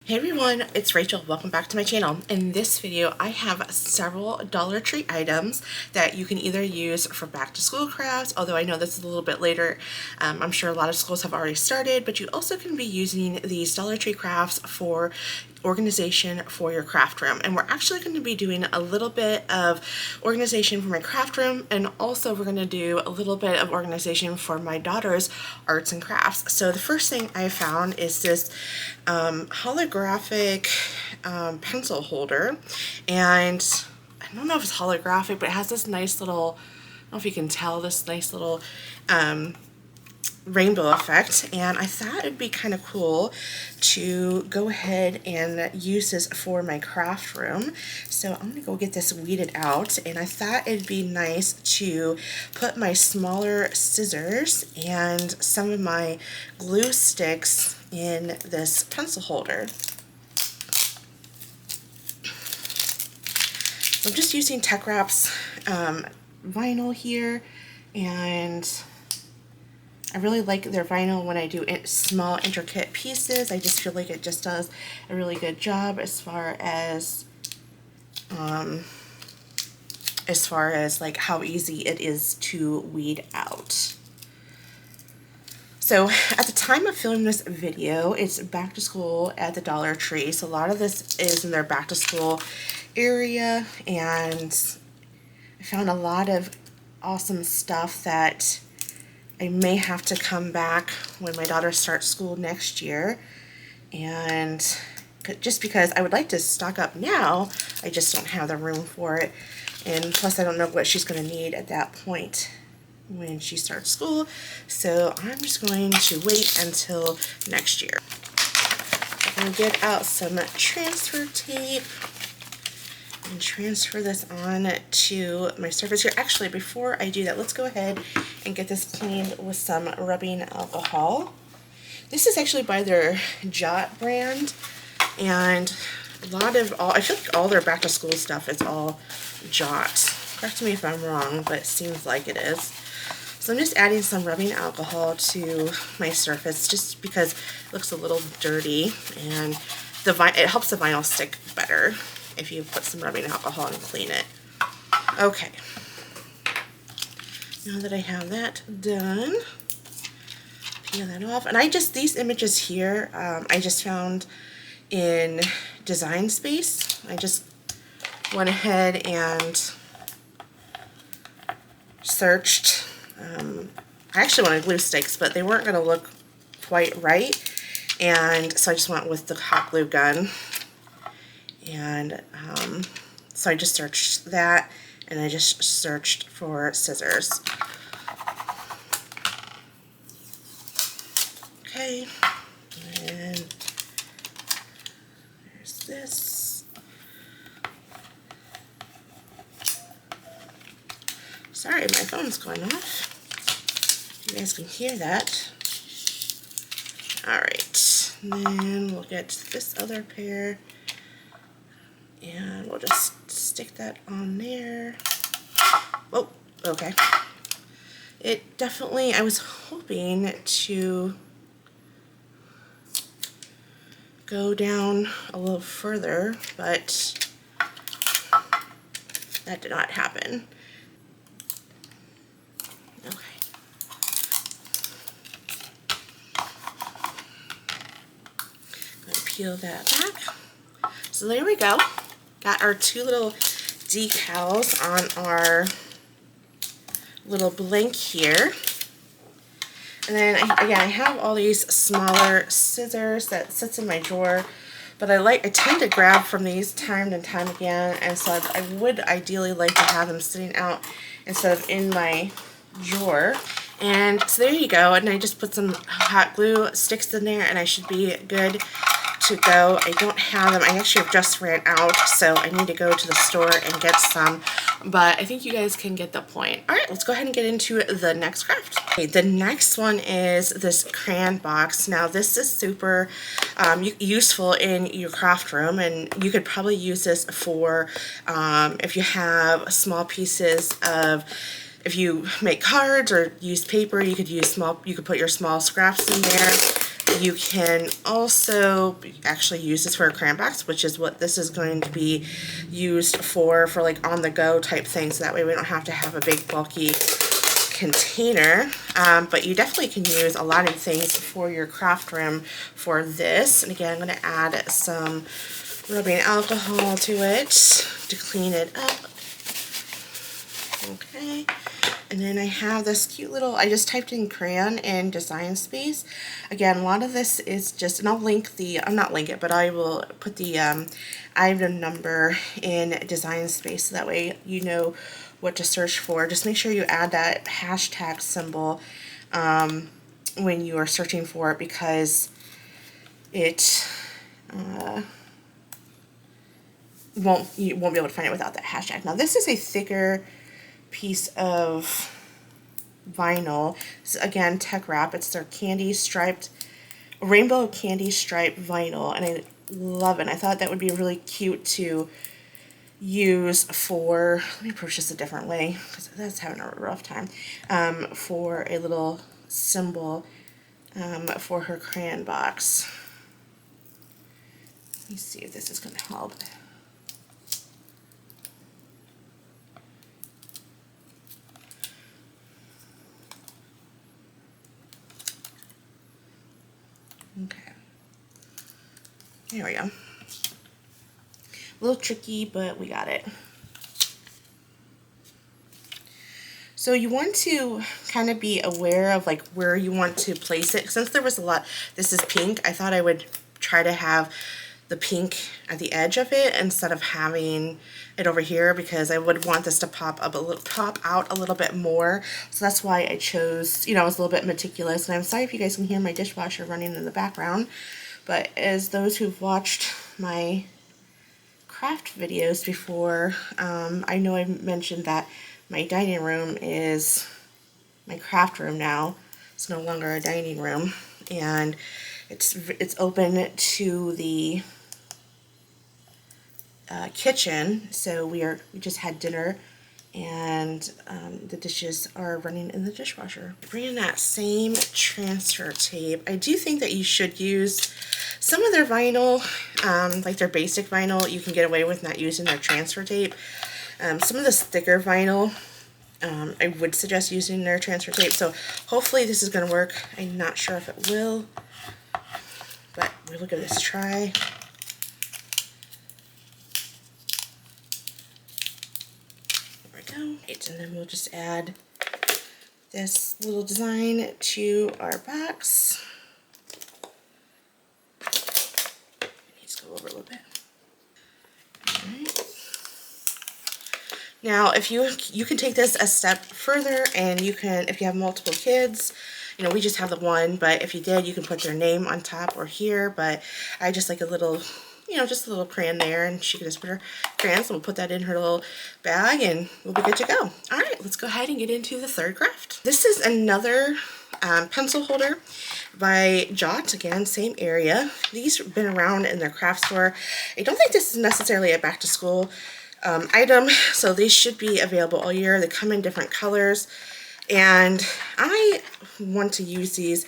Hey everyone, it's Rachel. Welcome back to my channel. In this video, I have several Dollar Tree items that you can either use for back to school crafts, although I know this is a little bit later. I'm sure a lot of schools have already started, but you also can be using these Dollar Tree crafts for organization for your craft room. And we're actually going to be doing a little bit of organization for my craft room, and also we're going to do a little bit of organization for my daughter's arts and crafts. So the first thing I found is this holographic pencil holder, and I don't know if it's holographic, but it has this nice little, I don't know if you can tell, this nice little rainbow effect, and I thought it'd be kind of cool to go ahead and use this for my craft room. So I'm gonna go get this weeded out, and I thought it'd be nice to put my smaller scissors and some of my glue sticks in this pencil holder. So I'm just using Tech Wrap's vinyl here, and I really like their vinyl when I do small intricate pieces. I just feel like it just does a really good job as far as like how easy it is to weed out. So at the time of filming this video, it's back to school at the Dollar Tree. So a lot of this is in their back to school area, and I found a lot of awesome stuff that I may have to come back when my daughter starts school next year, and just because I would like to stock up now, I just don't have the room for it, and plus I don't know what she's going to need at that point when she starts school, so I'm just going to wait until next year. I'm going to get out some transfer tape and transfer this on to my surface here. Actually, before I do that, let's go ahead and get this cleaned with some rubbing alcohol. This is actually by their Jot brand, and I feel like all their back to school stuff is all Jot. Correct me if I'm wrong, but it seems like it is. So I'm just adding some rubbing alcohol to my surface just because it looks a little dirty, and it helps the vinyl stick better if you put some rubbing alcohol and clean it. Okay, now that I have that done, peel that off. And these images here, I just found in Design Space. I just went ahead and searched. I actually wanted glue sticks, but they weren't going to look quite right, and so I just went with the hot glue gun. And so I just searched that, and I just searched for scissors. Okay, and there's this. Sorry, my phone's going off. You guys can hear that. Alright, then we'll get this other pair, and we'll just stick that on there. Oh, okay. It definitely, I was hoping to go down a little further, but that did not happen. Okay. I'm going to peel that back. So there we go. Got our two little decals on our little blank here. And then again, I have all these smaller scissors that sits in my drawer, but I tend to grab from these time and time again, and so I would ideally like to have them sitting out instead of in my drawer. And so there you go, and I just put some hot glue sticks in there, and I should be good to go. I don't have them. I actually just ran out, so I need to go to the store and get some, but I think you guys can get the point. Alright, let's go ahead and get into the next craft. Okay, the next one is this Crayon Box. Now this is super useful in your craft room, and you could probably use this for if you have small pieces of, if you make cards or use paper, you could put your small scraps in there. You can also actually use this for a crayon box, which is what this is going to be used for like on the go type thing, so that way we don't have to have a big bulky container. But you definitely can use a lot of things for your craft room for this. And again, I'm going to add some rubbing alcohol to it to clean it up. Okay. And then I have this cute little, I just typed in crayon and design space. Again, a lot of this is just, and I'll link the, I'll not link it, but I will put the item number in design space so that way you know what to search for. Just make sure you add that hashtag symbol when you are searching for it, because it you won't be able to find it without that hashtag. Now this is a thicker piece of vinyl. This is, again, Tech Wrap. It's their candy striped, rainbow candy striped vinyl, and I love it. I thought that would be really cute to use for, let me approach this a different way because that's having a rough time, for a little symbol for her crayon box. Let me see if this is going to help. Okay, there we go. A little tricky, but we got it. So you want to kind of be aware of like where you want to place it. Since there was a lot, this is pink, I thought I would try to have the pink at the edge of it instead of having it over here, because I would want this to pop out a little bit more. So that's why I chose, you know, I was a little bit meticulous, and I'm sorry if you guys can hear my dishwasher running in the background, but as those who've watched my craft videos before, I know I mentioned that my dining room is my craft room now. It's no longer a dining room, and it's open to the kitchen. So we just had dinner, and the dishes are running in the dishwasher. Bringing that same transfer tape, I do think that you should use some of their vinyl, like their basic vinyl. You can get away with not using their transfer tape. Some of this thicker vinyl, I would suggest using their transfer tape. So hopefully this is going to work. I'm not sure if it will, but we'll give this a try. And then we'll just add this little design to our box. It needs to go over a little bit. Alright. Now, if you can take this a step further, and you can, if you have multiple kids, you know, we just have the one, but if you did, you can put their name on top or here, but I just like a little, you know, just a little crayon there, and she can just put her crayons, so we'll put that in her little bag and we'll be good to go. All right, let's go ahead and get into the third craft. This is another pencil holder by Jot. Again, same area. These have been around in their craft store. I don't think this is necessarily a back to school item, so these should be available all year. They come in different colors, and I want to use these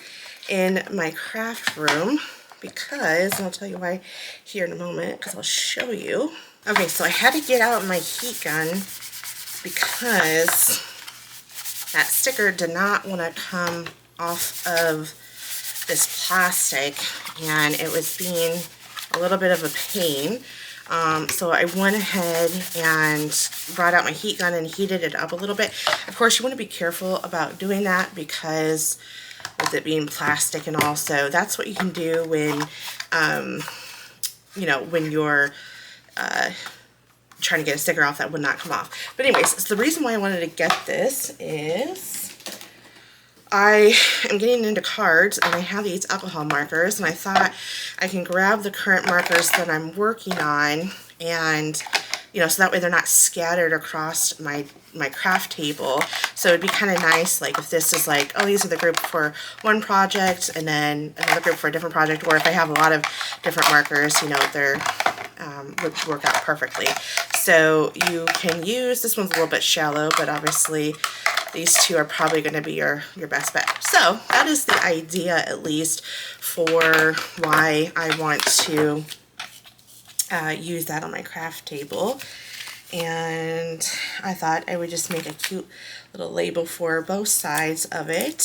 in my craft room, because, and I'll tell you why here in a moment, because I'll show you. Okay, so I had to get out my heat gun because that sticker did not want to come off of this plastic, and it was being a little bit of a pain. So I went ahead and brought out my heat gun and heated it up a little bit. Of course, you want to be careful about doing that, because with it being plastic, and also that's what you can do when you know, when you're trying to get a sticker off that would not come off. But anyways, so the reason why I wanted to get this is I am getting into cards, and I have these alcohol markers, and I thought I can grab the current markers that I'm working on, and you know, so that way they're not scattered across my craft table. So it'd be kind of nice, like if this is like, oh, these are the group for one project, and then another group for a different project, or if I have a lot of different markers, you know, they're would work out perfectly. So you can use, this one's a little bit shallow, but obviously these two are probably going to be your best bet. So that is the idea, at least, for why I want to use that on my craft table. And I thought I would just make a cute little label for both sides of it.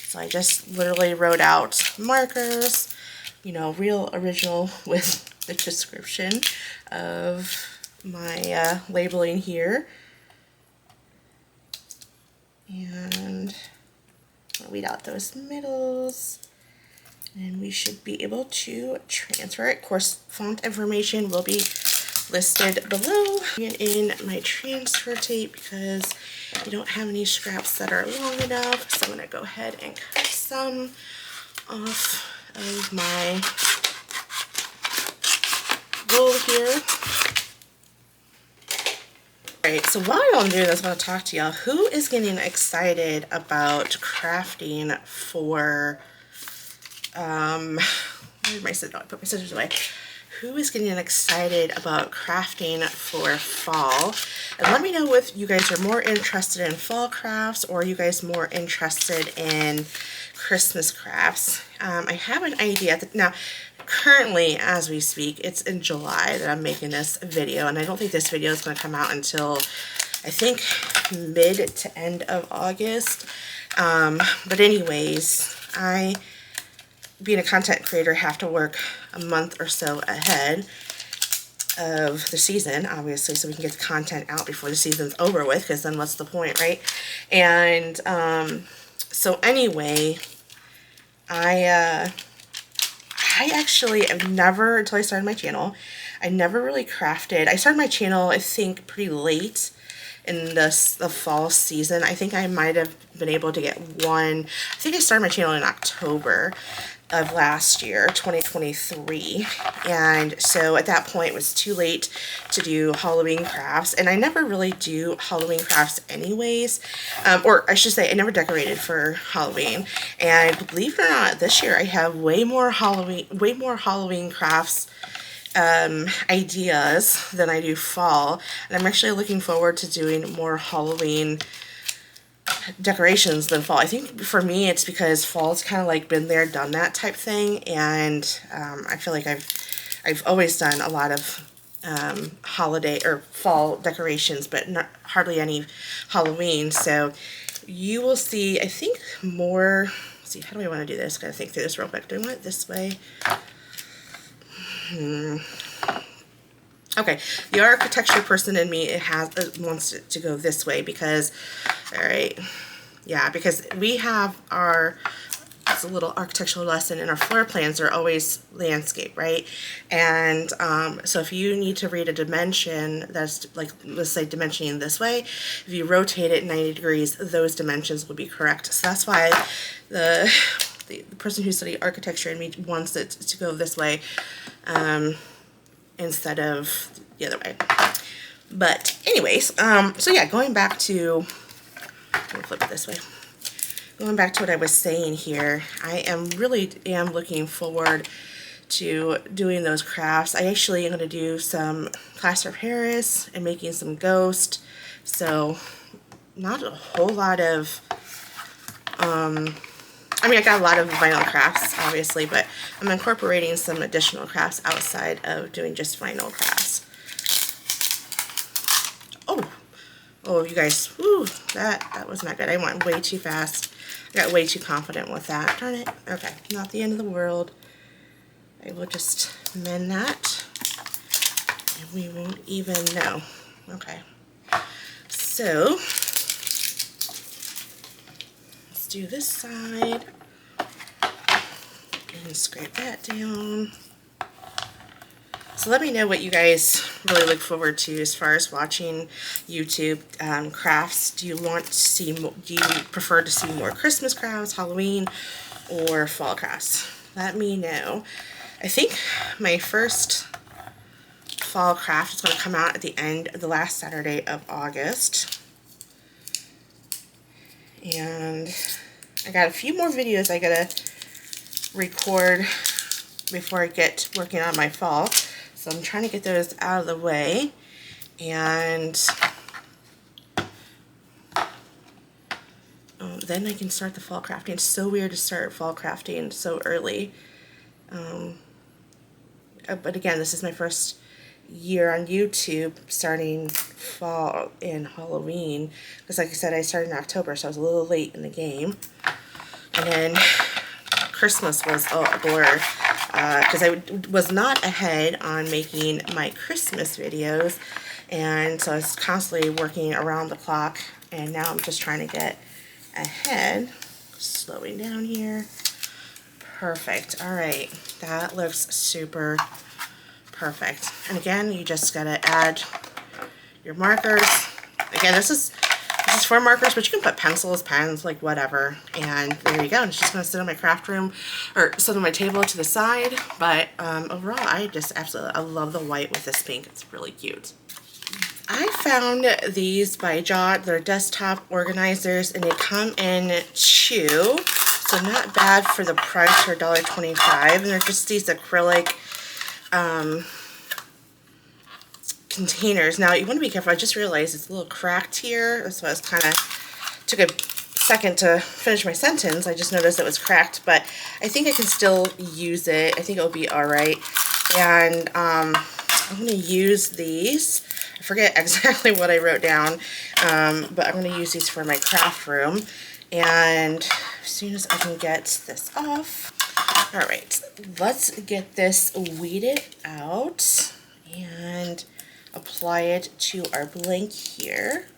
So I just literally wrote out markers, you know, real original with the description of my labeling here. And I'll weed out those middles. And we should be able to transfer it. Of course, font information will be listed below. And in my transfer tape, because I don't have any scraps that are long enough, so I'm going to go ahead and cut some off of my roll here. Alright, so while I'm doing this, I want to talk to y'all. Who is getting excited about crafting for where did my scissors? I put my scissors away. Who is getting excited about crafting for fall? And let me know if you guys are more interested in fall crafts or you guys more interested in Christmas crafts. I have an idea. Now, currently, as we speak, it's in July that I'm making this video, and I don't think this video is going to come out until, I think, mid to end of August. But anyways, being a content creator, have to work a month or so ahead of the season, obviously, so we can get the content out before the season's over with, because then what's the point, right? And so anyway, I actually have never, until I started my channel, I never really crafted. I started my channel, I think, pretty late in the fall season. I think I might have been able to get one. I think I started my channel in October of last year, 2023, and so at that point it was too late to do Halloween crafts, and I never really do Halloween crafts anyways, or I should say I never decorated for Halloween. And believe it or not, this year I have way more Halloween crafts ideas than I do fall, and I'm actually looking forward to doing more Halloween decorations than fall. I think for me it's because fall's kind of like been there, done that type thing, and I feel like I've always done a lot of holiday or fall decorations, but not hardly any Halloween. So you will see, I think, more. Let's see, how do I want to do this? Gotta think through this real quick. Do I want it this way? Okay, the architecture person in me wants it to go this way because, all right, yeah, because we have it's a little architectural lesson, and our floor plans are always landscape, right? And so if you need to read a dimension that's like, let's say dimensioning this way, if you rotate it 90 degrees, those dimensions will be correct. So that's why the person who studied architecture in me wants it to go this way, instead of the other way. But anyways, so yeah, going back to, I'm gonna flip it this way. Going back to what I was saying here, I really am looking forward to doing those crafts. I actually am going to do some plaster of Paris and making some ghost. So not a whole lot of, I mean, I got a lot of vinyl crafts, obviously, but I'm incorporating some additional crafts outside of doing just vinyl crafts. Oh, you guys, whoo, that was not good. I went way too fast. I got way too confident with that. Darn it. Okay, not the end of the world. I will just mend that, and we won't even know. Okay, so let's do this side and scrape that down. So let me know what you guys really look forward to as far as watching YouTube crafts. Do you want to see? Do you prefer to see more Christmas crafts, Halloween, or fall crafts? Let me know. I think my first fall craft is going to come out at the end of the last Saturday of August, and I got a few more videos I gotta record before I get working on my fall. So I'm trying to get those out of the way. And then I can start the fall crafting. It's so weird to start fall crafting so early. But again, this is my first year on YouTube starting fall and Halloween. Because like I said, I started in October, so I was a little late in the game. And then Christmas was a blur. Because I was not ahead on making my Christmas videos. And so I was constantly working around the clock. And now I'm just trying to get ahead. Slowing down here. Perfect. Alright, that looks super perfect. And again, you just gotta add your markers. Again, this is for markers, but you can put pencils, pens, like whatever. And there you go. And it's just gonna sit on my craft room or sit on my table to the side. But overall, I love the white with this pink. It's really cute. I found these by Jot. They're desktop organizers, and they come in 2, so not bad for the price for $1.25. And they're just these acrylic containers. Now you want to be careful. I just realized it's a little cracked here. That's why I was kind of took a second to finish my sentence. I just noticed it was cracked, but I think I can still use it. I think it'll be all right. And I'm going to use these. I forget exactly what I wrote down, but I'm going to use these for my craft room. And as soon as I can get this off, all right, let's get this weeded out and apply it to our blank here.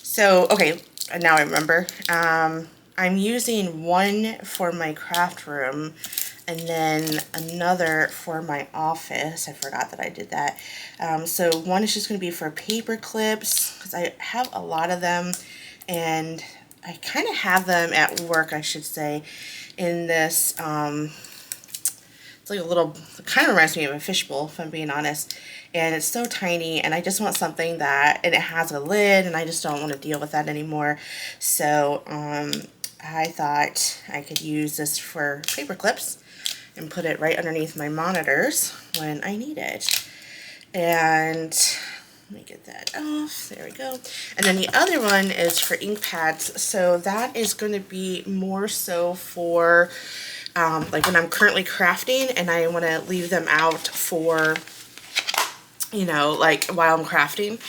So, okay, now I remember. I'm using one for my craft room and then another for my office. I forgot that I did that. So one is just going to be for paper clips, because I have a lot of them, and I kind of have them at work, I should say, in this, it's like a little, it kind of reminds me of a fishbowl, if I'm being honest. And it's so tiny, and I just want something that, and it has a lid, and I just don't want to deal with that anymore. So I thought I could use this for paper clips and put it right underneath my monitors when I need it. And let me get that off. There we go. And then the other one is for ink pads. So that is going to be more so for like when I'm currently crafting and I want to leave them out for, you know, like while I'm crafting.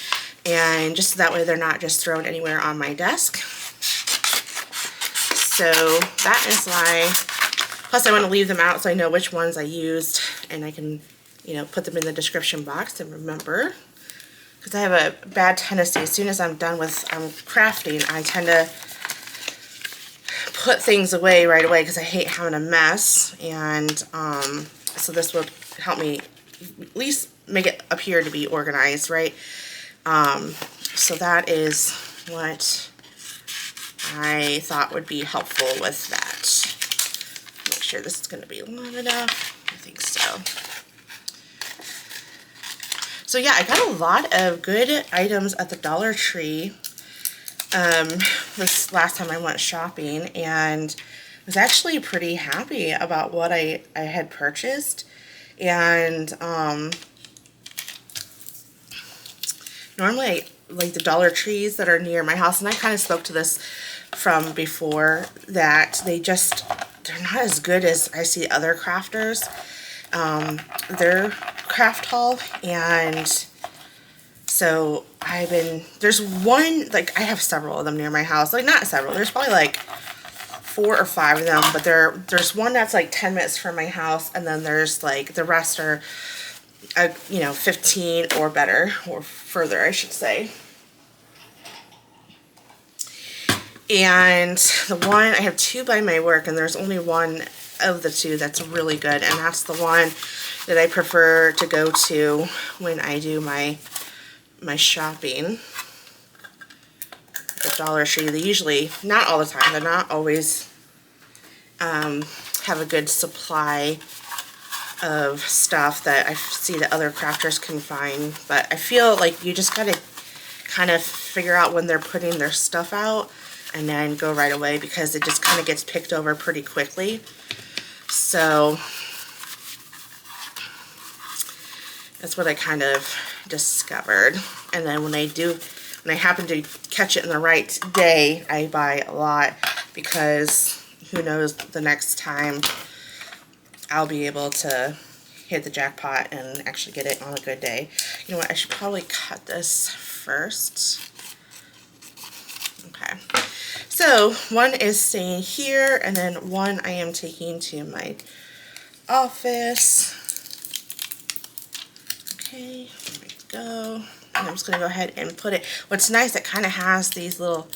And just that way they're not just thrown anywhere on my desk. So that is why. Plus I want to leave them out so I know which ones I used, and I can, you know, put them in the description box and remember. Because I have a bad tendency, as soon as I'm done with crafting, I tend to put things away right away because I hate having a mess. And so this will help me at least make it appear to be organized, right? So that is what I thought would be helpful with that. Make sure this is going to be long enough. I think so. So yeah, I got a lot of good items at the Dollar Tree this last time I went shopping, and was actually pretty happy about what I had purchased. And normally like the Dollar Trees that are near my house, and I kind of spoke to this from before, that they're not as good as I see other crafters. Their craft haul, and so there's one, like I have several of them near my house, like not several, there's probably like 4 or 5 of them, but there's one that's like 10 minutes from my house, and then there's like the rest are, you know, 15 or better, or further I should say. And the one, I have 2 by my work, and there's only one of the 2 that's really good, and that's the one that I prefer to go to when I do my shopping. The Dollar Tree, they usually, not all the time, they're not always have a good supply of stuff that I see that other crafters can find, but I feel like you just gotta kind of figure out when they're putting their stuff out. and then go right away because it just kind of gets picked over pretty quickly. So that's what I kind of discovered. And then when I happen to catch it in the right day, I buy a lot because who knows, the next time I'll be able to hit the jackpot and actually get it on a good day. You know what, I should probably cut this first. Okay, so one is staying here, and then one I am taking to my office. Okay, there we go. And I'm just going to go ahead and put it. What's nice, it kind of has these little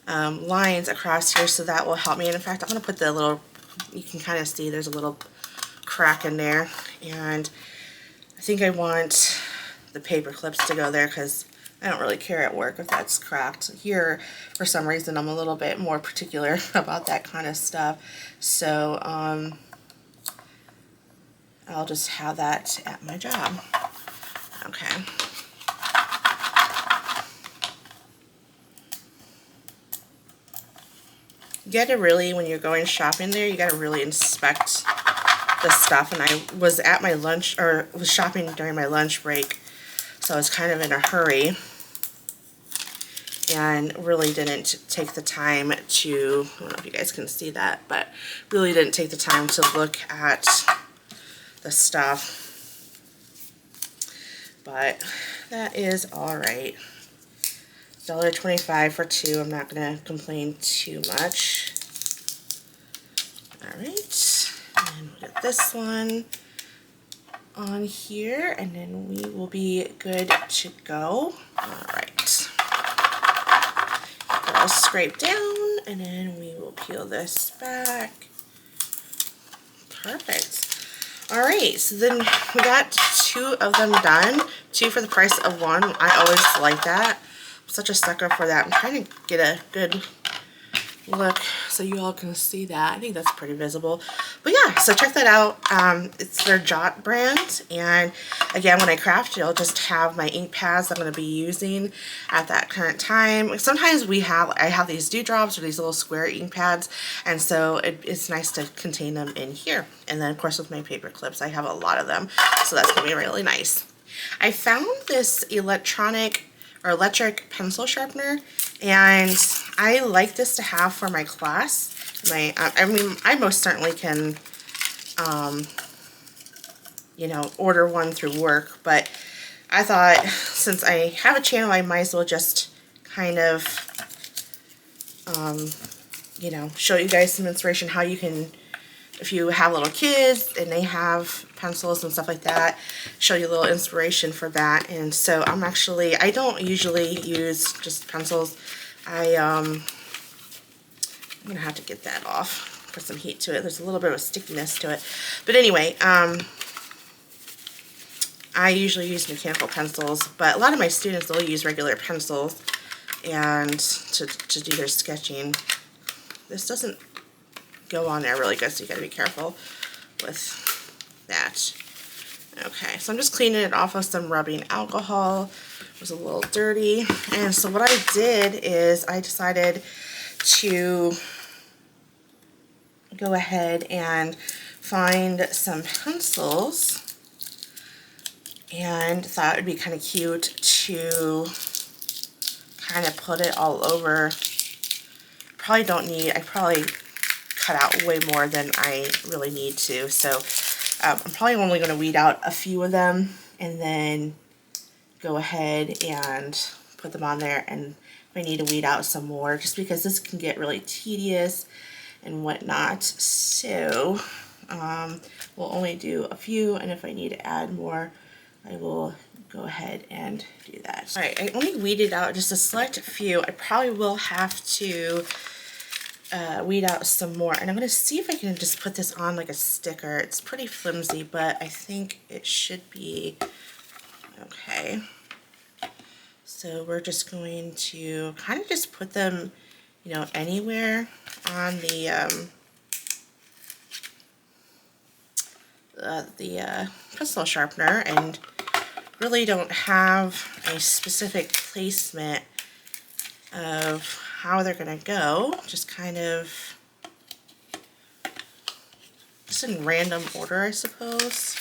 lines across here, so that will help me. And in fact, I'm going to put the little, you can kind of see there's a little crack in there, and I think I want the paper clips to go there because I don't really care at work if that's cracked. Here, for some reason, I'm a little bit more particular about that kind of stuff. So I'll just have that at my job. Okay. You gotta really, when you're going shopping there, you gotta really inspect the stuff. And I was at my lunch, or was shopping during my lunch break, so I was kind of in a hurry and really didn't take the time to, I don't know if you guys can see that, but really didn't take the time to look at the stuff. But that is alright. $1.25 for two. I'm not going to complain too much. Alright. And we'll get this one on here, and then we will be good to go. Alright. I'll scrape down, and then we will peel this back. Perfect. Alright, so then we got two of them done. Two for the price of one. I always like that. I'm such a sucker for that. I'm trying to get a good look so you all can see that. I think that's pretty visible. But yeah, so check that out. It's their Jot brand, and again, when I craft, I'll just have my ink pads I'm going to be using at that current time. Sometimes I have these dewdrops or these little square ink pads, and so it's nice to contain them in here. And then of course with my paper clips, I have a lot of them, so that's going to be really nice. I found this electric pencil sharpener, and I like this to have for my class. I mean, I most certainly can, you know, order one through work, but I thought since I have a channel, I might as well just kind of, you know, show you guys some inspiration how you can, if you have little kids and they have pencils and stuff like that, show you a little inspiration for that. And so I don't usually use just pencils. I'm gonna have to get that off, put some heat to it. There's a little bit of stickiness to it. But anyway, I usually use mechanical pencils, but a lot of my students, they'll use regular pencils and to do their sketching. This doesn't go on there really good, so you gotta be careful with that. Okay, so I'm just cleaning it off with some rubbing alcohol. It was a little dirty, and so what I did is I decided to go ahead and find some pencils, and thought it would be kind of cute to kind of put it all over. I probably cut out way more than I really need to, so I'm probably only going to weed out a few of them and then go ahead and put them on there, and if I need to weed out some more, just because this can get really tedious and whatnot. So we'll only do a few, and if I need to add more, I will go ahead and do that. Alright, I only weeded out just a select few. I probably will have to weed out some more, and I'm going to see if I can just put this on like a sticker. It's pretty flimsy, but I think it should be okay. So we're just going to kind of just put them, you know, anywhere on the pencil sharpener, and really don't have a specific placement of how they're gonna go, just kind of just in random order, I suppose.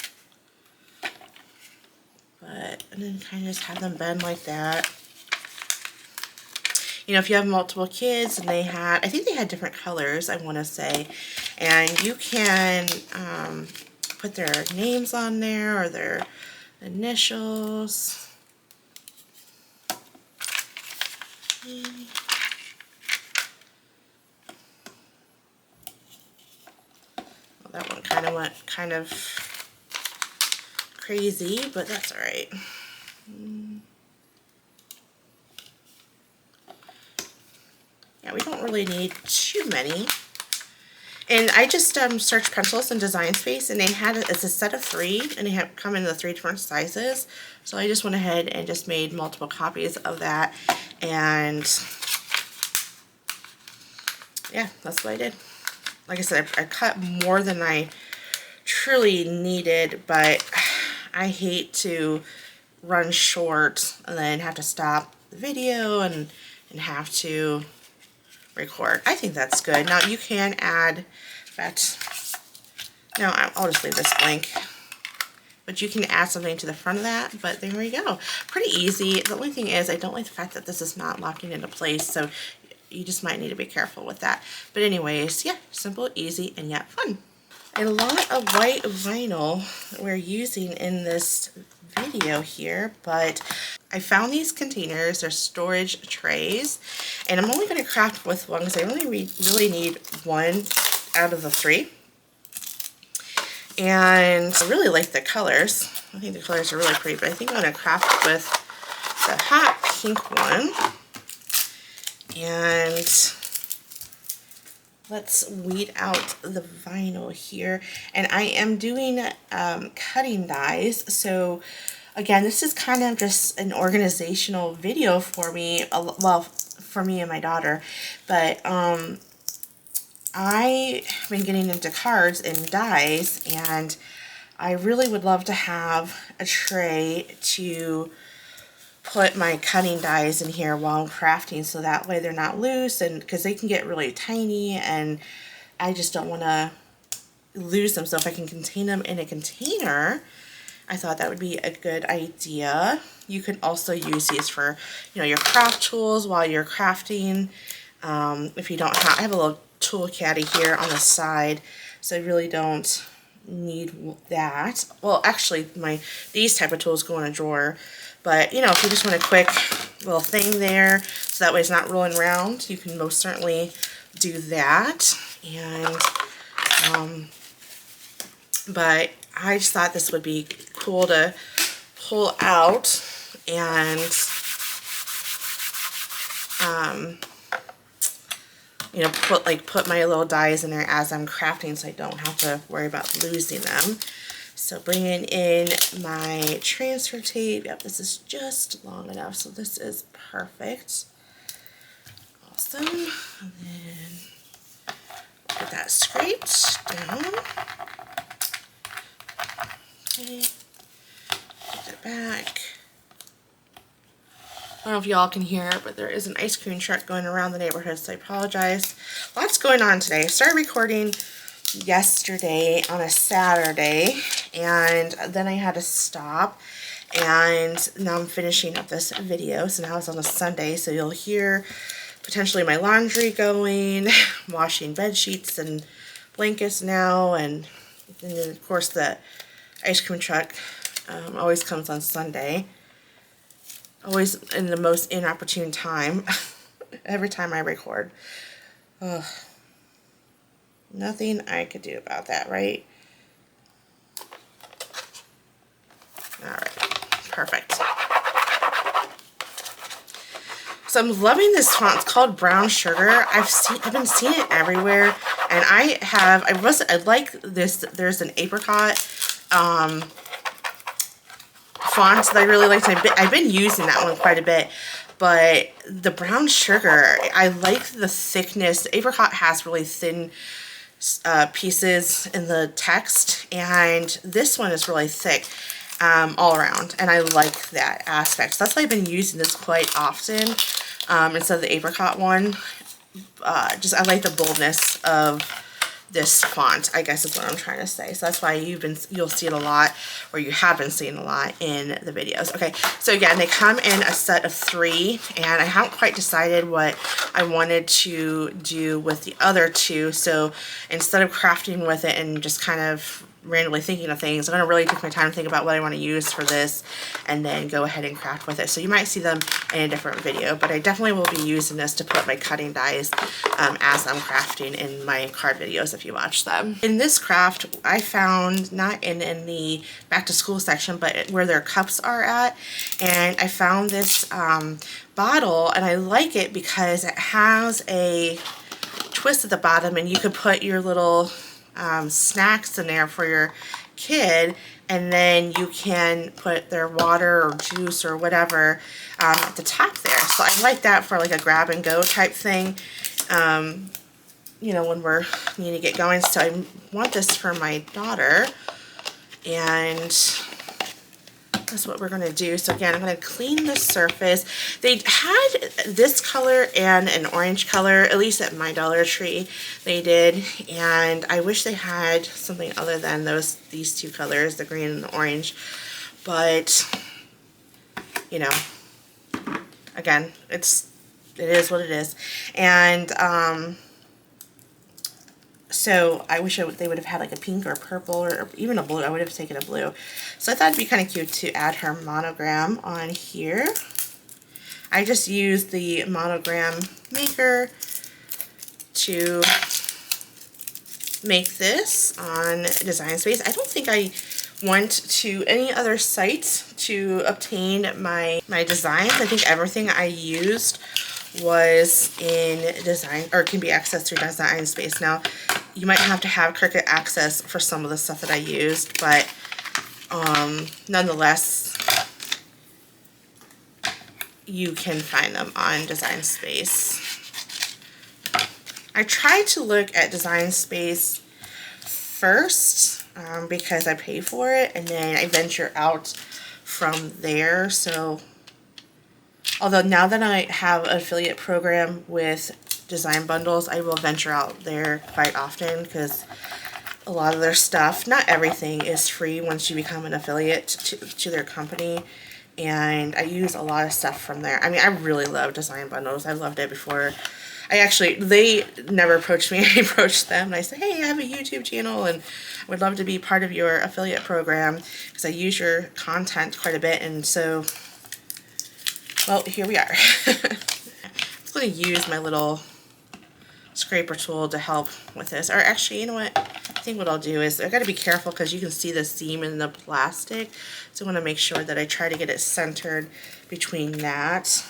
But, and then kind of just have them bend like that. You know, if you have multiple kids and they had, I think they had different colors, I want to say, and you can put their names on there or their initials. Well, that one kind of went kind of crazy, but that's all right. Yeah, we don't really need too many. And I just searched pencils in Design Space, and they had it's a set of 3, and they have come in the 3 different sizes. So I just went ahead and just made multiple copies of that, and yeah, that's what I did. Like I said, I cut more than I truly needed, but I hate to run short and then have to stop the video and have to record. I think that's good. Now you can add, no, I'll just leave this blank. But you can add something to the front of that, but there we go. Pretty easy. The only thing is I don't like the fact that this is not locking into place, so you just might need to be careful with that. But anyways, yeah, simple, easy, and yet fun. A lot of white vinyl we're using in this video here, but I found these containers. They're storage trays, and I'm only going to craft with one because I only really need 1 out of the 3. And I really like the colors. I think the colors are really pretty, but I think I'm going to craft with the hot pink one. And let's weed out the vinyl here. And I am doing cutting dies. So again, this is kind of just an organizational video for me, well, for me and my daughter. But I've been getting into cards and dies, and I really would love to have a tray to put my cutting dies in here while I'm crafting, so that way they're not loose, and because they can get really tiny and I just don't want to lose them. So if I can contain them in a container, I thought that would be a good idea. You can also use these for, you know, your craft tools while you're crafting. If you don't have, I have a little tool caddy here on the side, so I really don't need that. Well, actually, these type of tools go in a drawer. But, you know, if you just want a quick little thing there, so that way it's not rolling around, you can most certainly do that. And, but I just thought this would be cool to pull out and, you know, put my little dies in there as I'm crafting, so I don't have to worry about losing them. So bringing in my transfer tape. Yep, this is just long enough, so this is perfect. Awesome. And then get that scraped down. Okay. Put it back. I don't know if y'all can hear it, but there is an ice cream truck going around the neighborhood, so I apologize. Lots going on today. I started recording yesterday on a Saturday, and then I had to stop, and now I'm finishing up this video. So now it's on a Sunday, so you'll hear potentially my laundry going, washing bed sheets and blankets now, and then of course the ice cream truck always comes on Sunday, always in the most inopportune time. Every time I record. Ugh. Nothing I could do about that, right? Alright, perfect. So I'm loving this font. It's called Brown Sugar. I've been seeing it everywhere, and I like this. There's an apricot font that I really liked. I've been using that one quite a bit. But the Brown Sugar, I like the thickness. The apricot has really thin pieces in the text, and this one is really thick all around, and I like that aspect. So that's why I've been using this quite often. instead of the apricot one. Just I like the boldness of this font, I guess is what I'm trying to say. So that's why you'll see it a lot, or you have been seeing a lot in the videos. Okay, so again, they come in a set of 3, and I haven't quite decided what I wanted to do with the other 2. So instead of crafting with it and just kind of randomly thinking of things, I'm going to really take my time to think about what I want to use for this and then go ahead and craft with it. So you might see them in a different video, but I definitely will be using this to put my cutting dies as I'm crafting in my card videos if you watch them. In this craft, I found, not in the back to school section, but where their cups are at, and I found this bottle, and I like it because it has a twist at the bottom, and you could put your little snacks in there for your kid, and then you can put their water or juice or whatever at the top there. So I like that for like a grab and go type thing, you know, when we're needing to get going. So I want this for my daughter, and that's what we're going to do. So again, I'm going to clean the surface. They had this color and an orange color, at least at my Dollar Tree they did, and I wish they had something other than these 2 colors, the green and the orange, but you know, again, it is what it is. And so I wish they would have had like a pink or a purple or even a blue. I would have taken a blue. So I thought it'd be kind of cute to add her monogram on here. I just used the monogram maker to make this on Design Space. I don't think I went to any other site to obtain my designs. I think everything I used was in Design, or can be accessed through Design Space. Now, you might have to have Cricut access for some of the stuff that I used, but nonetheless, you can find them on Design Space. I tried to look at Design Space first because I pay for it, and then I venture out from there. So although now that I have an affiliate program with Design Bundles, I will venture out there quite often because a lot of their stuff, not everything, is free once you become an affiliate to their company, and I use a lot of stuff from there. I mean, I really love Design Bundles. I've loved it before. They never approached me. I approached them and I said, hey, I have a YouTube channel and I would love to be part of your affiliate program because I use your content quite a bit, and so, well, here we are. I'm just going to use my little scraper tool to help with this. Or actually, you know what? I think what I'll do is, I've got to be careful because you can see the seam in the plastic. So I want to make sure that I try to get it centered between that.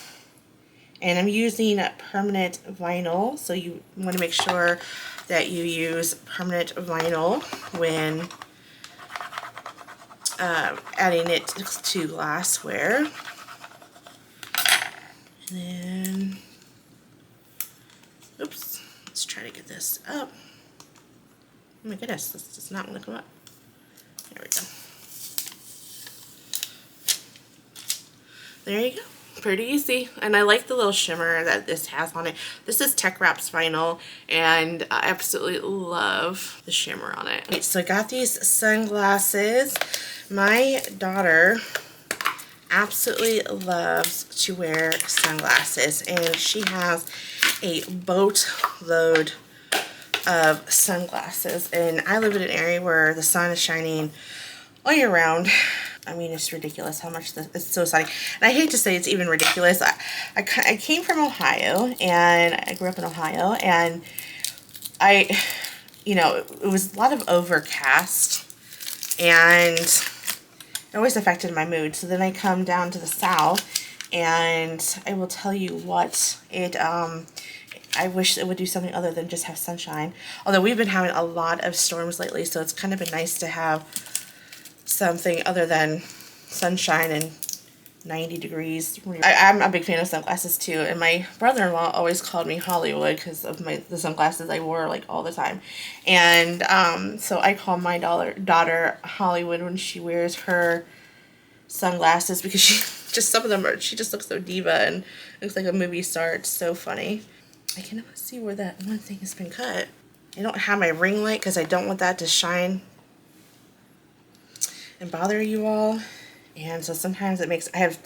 And I'm using permanent vinyl. So you want to make sure that you use permanent vinyl when adding it to glassware. And then, oops, let's try to get this up. Oh my goodness, this does not want to come up. There we go. There you go. Pretty easy. And I like the little shimmer that this has on it. This is Tech Wraps vinyl, and I absolutely love the shimmer on it. Okay, so I got these sunglasses. My daughter absolutely loves to wear sunglasses, and she has a boatload of sunglasses, and I live in an area where the sun is shining all year round. I mean, it's ridiculous how much it's so sunny. And I hate to say it's even ridiculous. I came from Ohio, and I grew up in Ohio, and you know, it was a lot of overcast, and it always affected my mood. So then I come down to the south, and I will tell you what, I wish it would do something other than just have sunshine. Although we've been having a lot of storms lately, so it's kind of been nice to have something other than sunshine and 90 degrees. I'm a big fan of sunglasses too, and my brother-in-law always called me Hollywood because of the sunglasses I wore like all the time. And so I call my daughter Hollywood when she wears her sunglasses, because she just some of them are, she just looks so diva and looks like a movie star. It's so funny. I cannot see where that one thing has been cut. I don't have my ring light because I don't want that to shine and bother you all. And so sometimes it makes, I have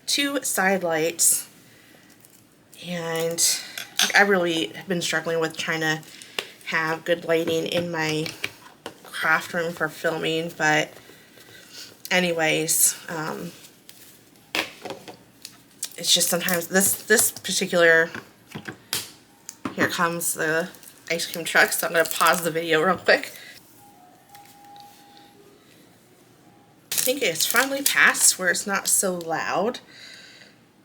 2 side lights, and I really have been struggling with trying to have good lighting in my craft room for filming. But anyways, it's just sometimes this particular, here comes the ice cream truck, so I'm going to pause the video real quick. I think it's finally passed where it's not so loud,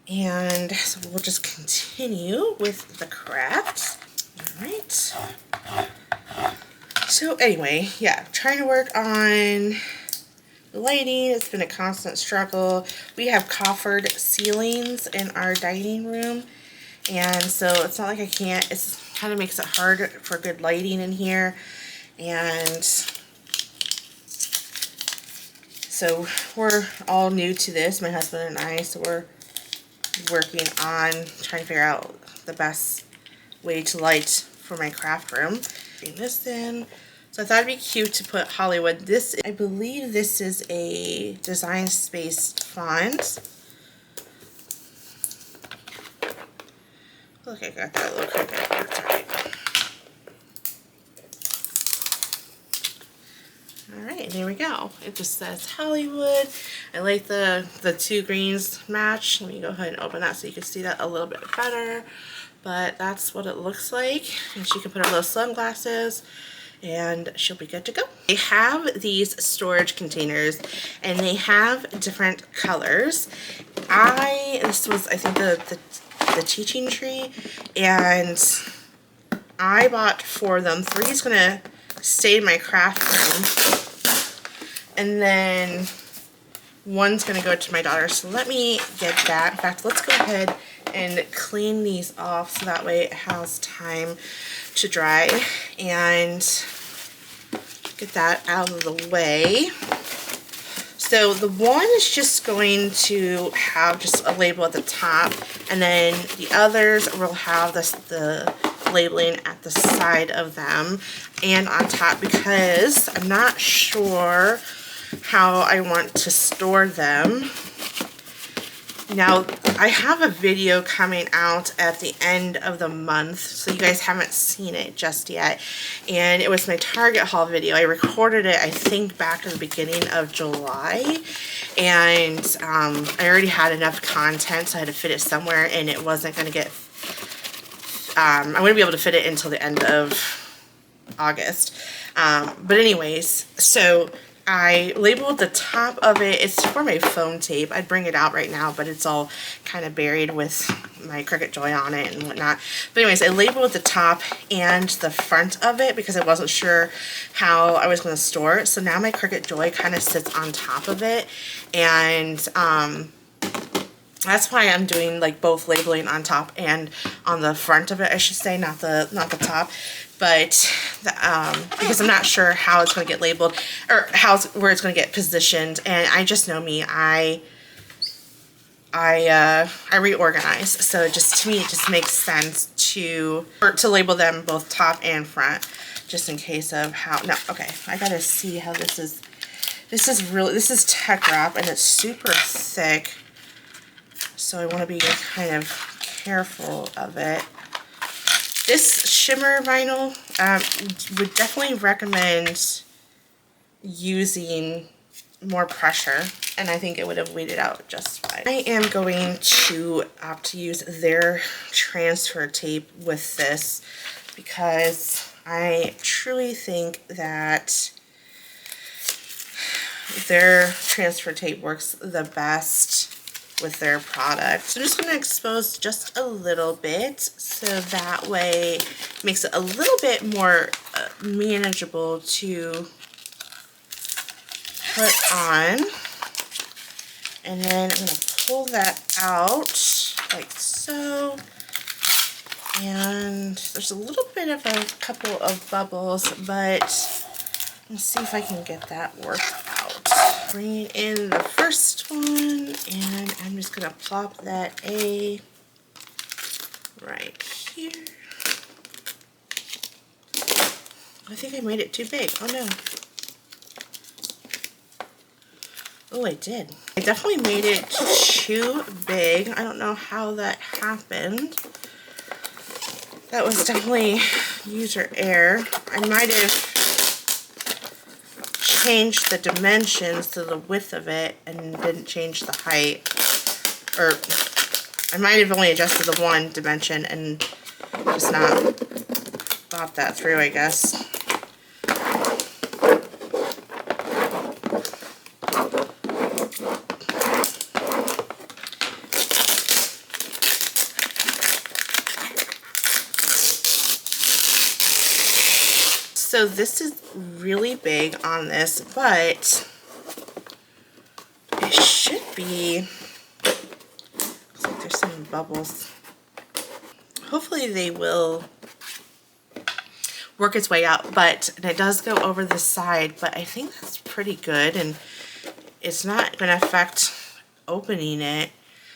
and so we'll just continue with the craft. Alright, so anyway, yeah, trying to work on the lighting. It's been a constant struggle. We have coffered ceilings in our dining room, and so it's not like I can't, it's kind of makes it hard for good lighting in here. And so we're all new to this, my husband and I, so we're working on trying to figure out the best way to light for my craft room. Bring this in. So I thought it'd be cute to put Hollywood. This, I believe this is a Design Space font. Look, I got that little cricket. That's alright. Alright, there we go. It just says Hollywood. I like the 2 greens match. Let me go ahead and open that so you can see that a little bit better. But that's what it looks like. And she can put her little sunglasses and she'll be good to go. They have these storage containers and they have different colors. This was, I think, the teaching tree, and I bought 4 of them. 3 is gonna stay in my craft room, and then 1's gonna go to my daughter. So let me get that. In fact, let's go ahead and clean these off so that way it has time to dry, and get that out of the way. So the one is just going to have just a label at the top, and then the others will have the labeling at the side of them and on top, because I'm not sure how I want to store them. Now, I have a video coming out at the end of the month, so you guys haven't seen it just yet. And it was my Target haul video. I recorded it, I think, back in the beginning of July. And I already had enough content, so I had to fit it somewhere, and it wasn't going to get... I wouldn't be able to fit it until the end of August. But anyways, so I labeled the top of it. It's for my foam tape. I'd bring it out right now, but it's all kind of buried with my Cricut Joy on it and whatnot. But anyways, I labeled the top and the front of it because I wasn't sure how I was going to store it. So now my Cricut Joy kind of sits on top of it, and that's why I'm doing like both labeling on top and on the front of it, I should say, not the top. But because I'm not sure how it's going to get labeled or where it's going to get positioned, and I just know me, I reorganize. So to me, it just makes sense to label them both top and front, just in case of how. No, okay, I gotta see how this is. This is tech wrap, and it's super thick. So I want to be kind of careful of it. This shimmer vinyl, would definitely recommend using more pressure, and I think it would have weighed it out just fine. I am going to opt to use their transfer tape with this because I truly think that their transfer tape works the best with their product. So I'm just going to expose just a little bit so that way it makes it a little bit more manageable to put on. And then I'm going to pull that out like so. And there's a little bit of a couple of bubbles, but let's see if I can get that worked out. bringing in the first one, and I'm just going to plop that A right here. I think I made it too big. Oh no. Oh, I did. I definitely made it too big. I don't know how that happened. That was definitely user error. I might have changed the dimensions to the width of it and didn't change the height. Or I might have only adjusted the one dimension and just not thought that through, I guess. So this is really big on this, but it should be, looks like there's some bubbles. Hopefully they will work its way out, but and it does go over the side, but I think that's pretty good, and it's not going to affect opening it.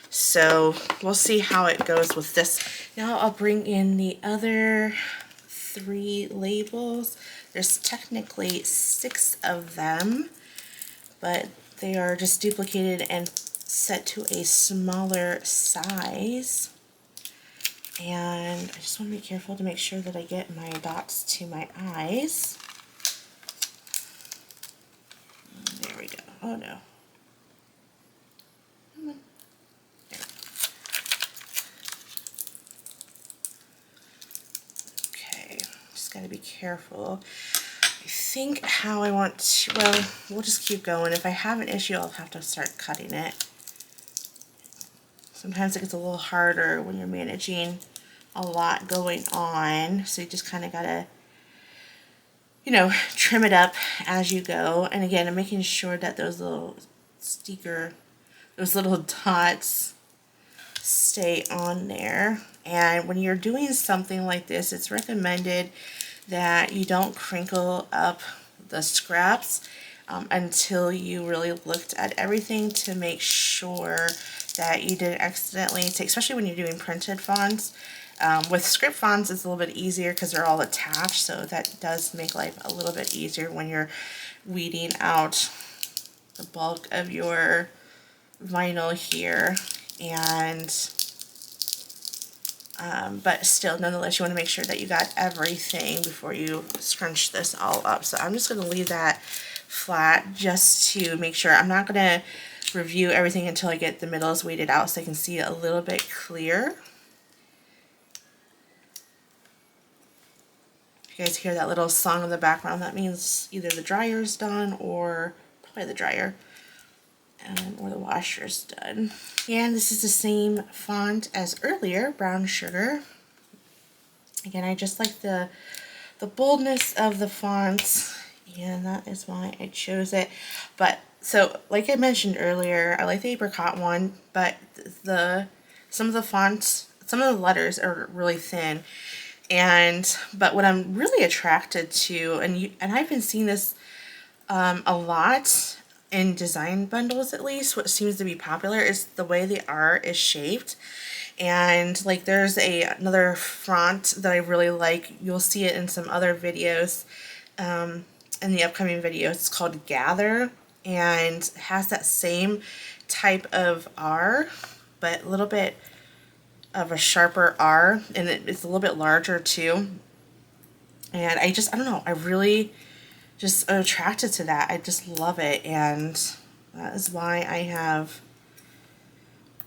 So we'll see how it goes with this. Now I'll bring in the other 3 labels. There's technically 6 of them, but they are just duplicated and set to a smaller size. And I just want to be careful to make sure that I get my dots to my eyes. There we go. Oh no. Gotta be careful. I think how I want to, well, we'll just keep going. If I have an issue, I'll have to start cutting it. Sometimes it gets a little harder when you're managing a lot going on, so you just kind of gotta, you know, trim it up as you go. And again, I'm making sure that those little those little dots stay on there. And when you're doing something like this, it's recommended that you don't crinkle up the scraps until you really looked at everything to make sure that you didn't accidentally take, especially when you're doing printed fonts. With script fonts, it's a little bit easier because they're all attached, so that does make life a little bit easier when you're weeding out the bulk of your vinyl here. And but still, nonetheless, you want to make sure that you got everything before you scrunch this all up. So I'm just going to leave that flat just to make sure. I'm not going to review everything until I get the middles weeded out so I can see it a little bit clear. If you guys hear that little song in the background, that means either the dryer's done, or probably the dryer, or the washer's done. And this is the same font as earlier, Brown Sugar. Again, I just like the boldness of the fonts, and that is why I chose it. But so, like I mentioned earlier, I like the apricot one, but some of the fonts, some of the letters are really thin. But what I'm really attracted to, and I've been seeing this a lot in design bundles, at least, what seems to be popular is the way the art is shaped. And like there's another font that I really like. You'll see it in some other videos, in the upcoming videos. It's called Gather, and has that same type of R, but a little bit of a sharper R, and it's a little bit larger too. And I don't know, I really just attracted to that. I just love it, and that is why I have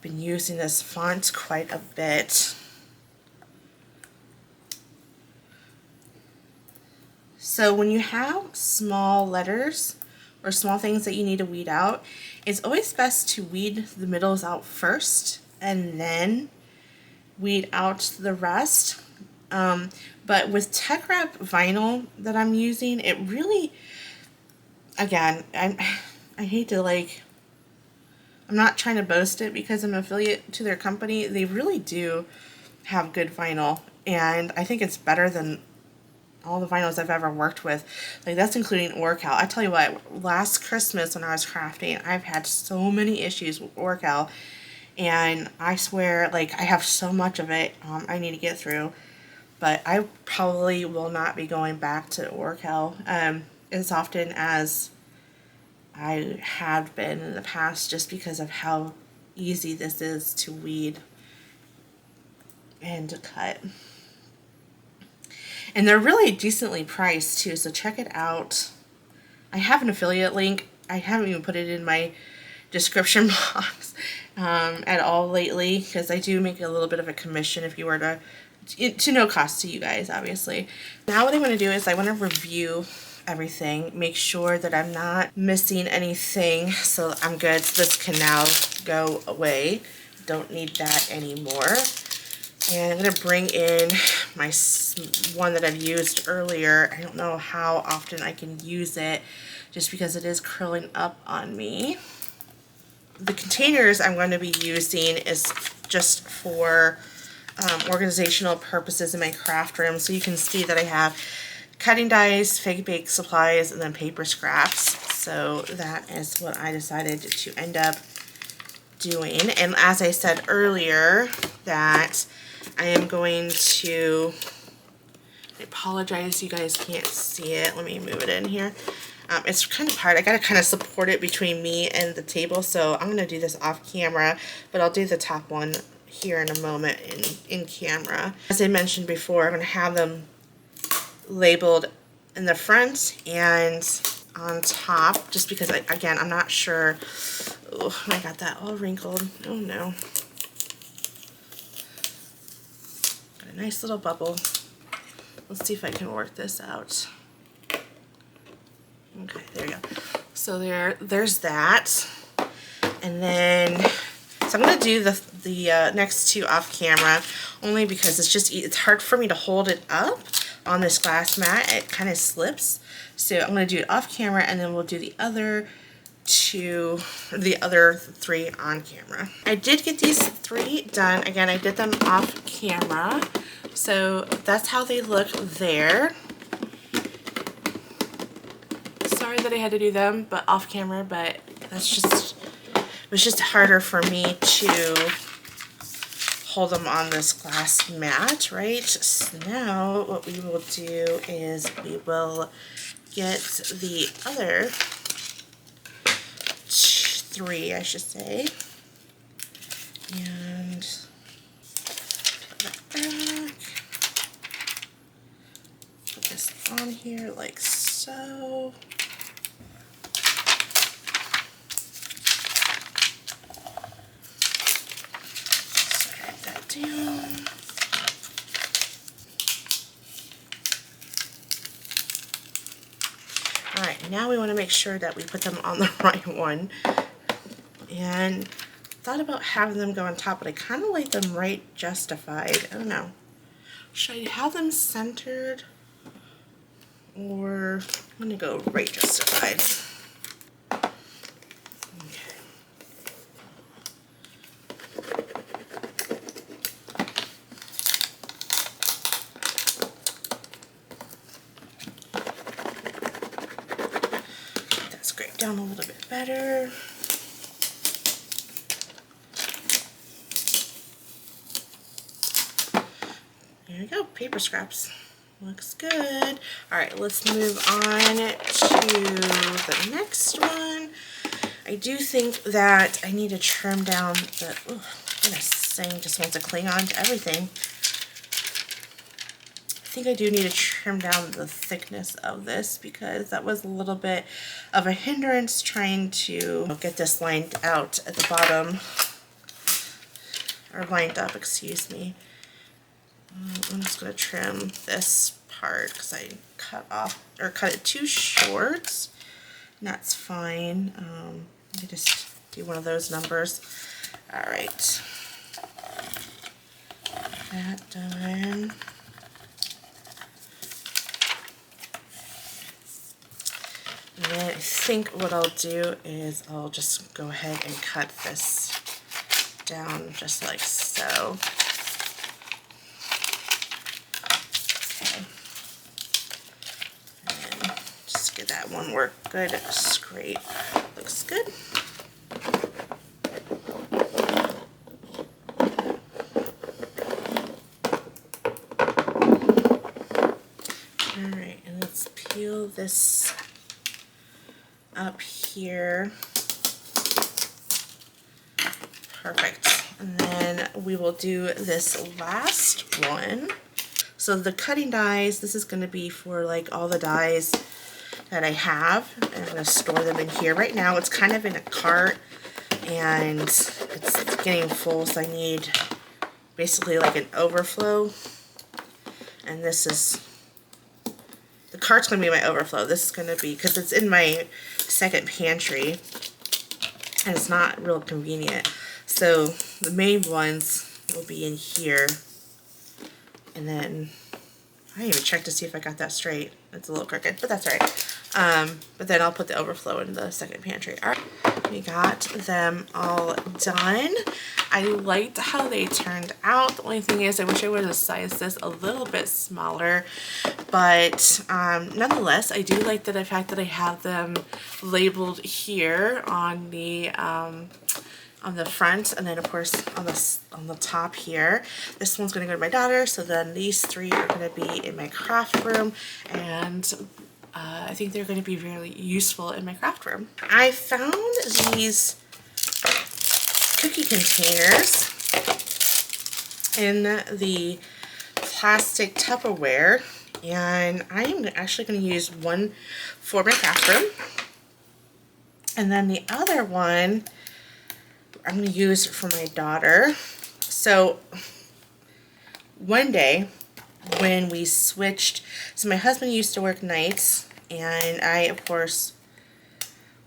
been using this font quite a bit. So when you have small letters or small things that you need to weed out, it's always best to weed the middles out first and then weed out the rest. But with Tech Wrap vinyl that I'm using, it really, again, I hate to I'm not trying to boast it because I'm an affiliate to their company. They really do have good vinyl, and I think it's better than all the vinyls I've ever worked with. Like, that's including Orcal. I tell you what, last Christmas when I was crafting, I've had so many issues with Orcal, and I swear, like, I have so much of it I need to get through. But I probably will not be going back to Orcal as often as I have been in the past, just because of how easy this is to weed and to cut. And they're really decently priced too, so check it out. I have an affiliate link. I haven't even put it in my description box at all lately, because I do make a little bit of a commission if you were to no cost to you guys, obviously. Now what I want to do is I want to review everything, make sure that I'm not missing anything, so I'm good. So this can now go away. Don't need that anymore. And I'm going to bring in my one that I've used earlier. I don't know how often I can use it, just because it is curling up on me. The containers I'm going to be using is just for organizational purposes in my craft room. So you can see that I have cutting dies, fake bake supplies, and then paper scraps. So that is what I decided to end up doing. And as I said earlier, that I am going to, I apologize you guys can't see it. Let me move it in here. It's kind of hard. I gotta kind of support it between me and the table, so I'm gonna do this off camera, but I'll do the top one here in a moment in camera. As I mentioned before, I'm gonna have them labeled in the front and on top, just because again, I'm not sure. Oh, I got that all wrinkled. Oh no. Got a nice little bubble. Let's see if I can work this out. Okay, there you go. So there's that. And then, so I'm going to do the next two off camera, only because it's hard for me to hold it up on this glass mat. It kind of slips. So I'm going to do it off camera, and then we'll do the other three on camera. I did get these three done. Again, I did them off camera. So that's how they look there. Sorry that I had to do them, but off camera, but it was just harder for me to hold them on this glass mat, right? So now what we will do is we will get the other three, I should say, and put that back. Put this on here like so. Write that down. Alright, now we want to make sure that we put them on the right one. And thought about having them go on top, but I kind of like them right justified. I don't know. Should I have them centered? Or I'm going to go right justified. Okay. That scrape down a little bit better. There we go, paper scraps. Looks good. Alright, let's move on to the next one. I do think that I need to trim down the, oh goodness, this thing just wants to cling on to everything. I think I do need to trim down the thickness of this, because that was a little bit of a hindrance trying to get this lined out at the bottom, or lined up, excuse me. I'm just going to trim this part because I cut it too short, and that's fine. I just do one of those numbers. Alright, that done. And then I think what I'll do is I'll just go ahead and cut this down just like so. that one work good. Scrape. Looks good. Alright, and let's peel this up here. Perfect. And then we will do this last one. So the cutting dies, this is going to be for like all the dies that I have. I'm going to store them in here. Right now it's kind of in a cart and it's getting full, so I need basically like an overflow. And this is, the cart's going to be my overflow. This is going to be, because it's in my second pantry and it's not real convenient. So the main ones will be in here. And then, I didn't even check to see if I got that straight. It's a little crooked, but that's all right. But then I'll put the overflow in the second pantry. All right, we got them all done. I liked how they turned out. The only thing is I wish I would have sized this a little bit smaller. But nonetheless, I do like the fact that I have them labeled here on the front, and then of course on the top here. This one's going to go to my daughter, so then these three are going to be in my craft room, and I think they're going to be really useful in my craft room. I found these cookie containers in the plastic Tupperware, and I'm actually going to use one for my craft room, and then the other one I'm going to use for my daughter. So one day when we switched, so my husband used to work nights and I of course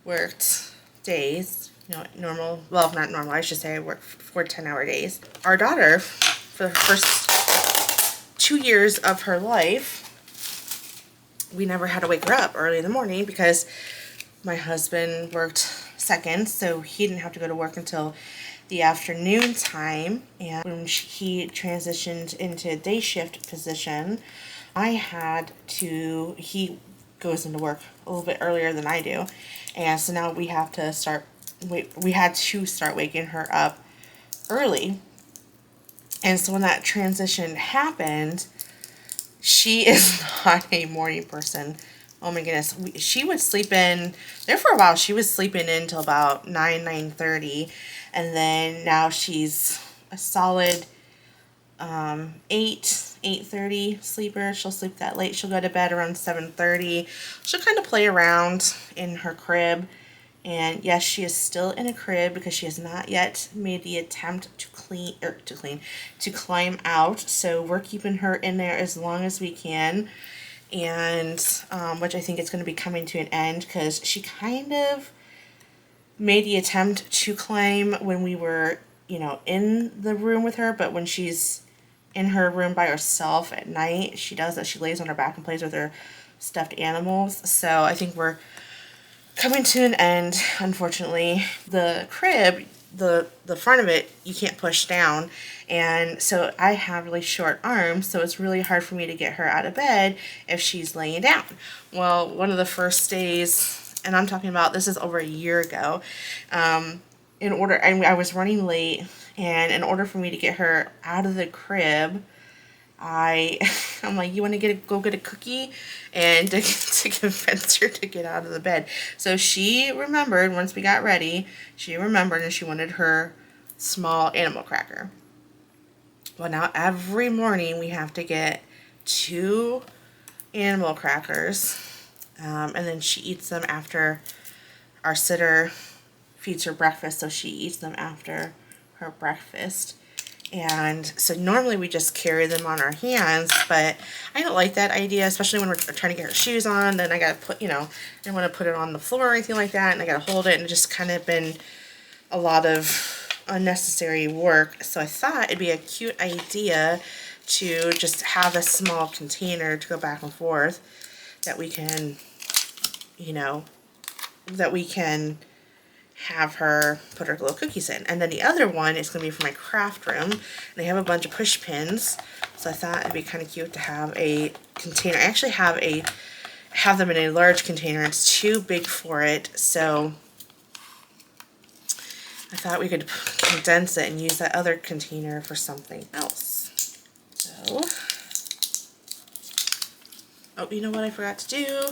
worked days, you know, normal, well not normal, I should say I worked 4 10-hour days. Our daughter, for the first 2 years of her life, we never had to wake her up early in the morning because my husband worked second, so he didn't have to go to work until the afternoon time. And when he transitioned into a day shift position, he goes into work a little bit earlier than I do, and so now we had to start waking her up early. And so when that transition happened, she is not a morning person. Oh my goodness, she would sleep in, there for a while, she was sleeping in until about 9:30, and then now she's a solid 8:30 sleeper. She'll sleep that late. She'll go to bed around 7:30. She'll kind of play around in her crib, and yes, she is still in a crib because she has not yet made the attempt to climb out, so we're keeping her in there as long as we can. And which I think it's going to be coming to an end because she kind of made the attempt to climb when we were, you know, in the room with her, but when she's in her room by herself at night, she does that. She lays on her back and plays with her stuffed animals. So I think we're coming to an end, unfortunately. The crib, the front of it, you can't push down, and so I have really short arms, so it's really hard for me to get her out of bed if she's laying down. Well, one of the first days, and I'm talking about, this is over a year ago, I was running late, and in order for me to get her out of the crib, I'm like, you want to go get a cookie, and to convince her to get out of the bed. So she remembered, once we got ready, she remembered, and she wanted her small animal cracker. Well, now every morning we have to get 2 animal crackers, and then she eats them after our sitter feeds her breakfast, so she eats them after her breakfast. And so normally we just carry them on our hands, but I don't like that idea, especially when we're trying to get her shoes on. Then I gotta put, you know, I don't want to put it on the floor or anything like that, and I gotta hold it, and it just kind of been a lot of unnecessary work. So I thought it'd be a cute idea to just have a small container to go back and forth that we can, you know, have her put her little cookies in. And then the other one is going to be for my craft room. And they have a bunch of push pins, so I thought it'd be kind of cute to have a container. I actually have a have them in a large container. It's too big for it, so I thought we could condense it and use that other container for something else. So, oh, you know what I forgot to do?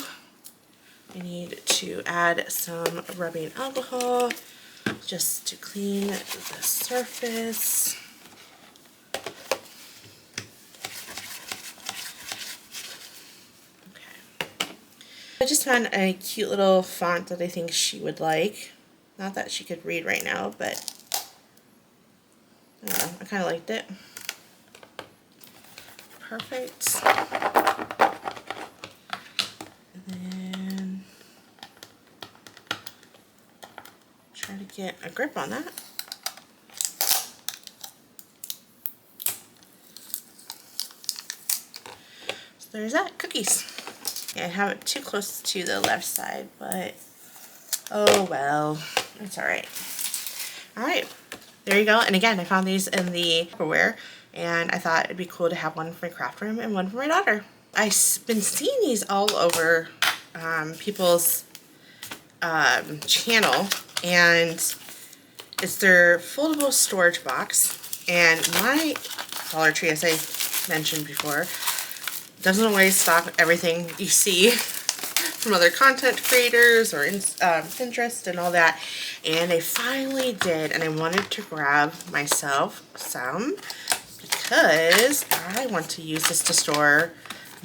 I need to add some rubbing alcohol just to clean the surface. Okay. I just found a cute little font that I think she would like. Not that she could read right now, but I don't know, I kind of liked it. Perfect. And then try to get a grip on that. So there's that, cookies. Yeah, I have it too close to the left side, but oh well, it's alright. Alright, there you go. And again, I found these in the Tupperware, and I thought it'd be cool to have one for my craft room and one for my daughter. I've been seeing these all over people's channel, and it's their foldable storage box. And my Dollar Tree, as I mentioned before, doesn't always stock everything you see from other content creators or Pinterest and all that. And I finally did, and I wanted to grab myself some because I want to use this to store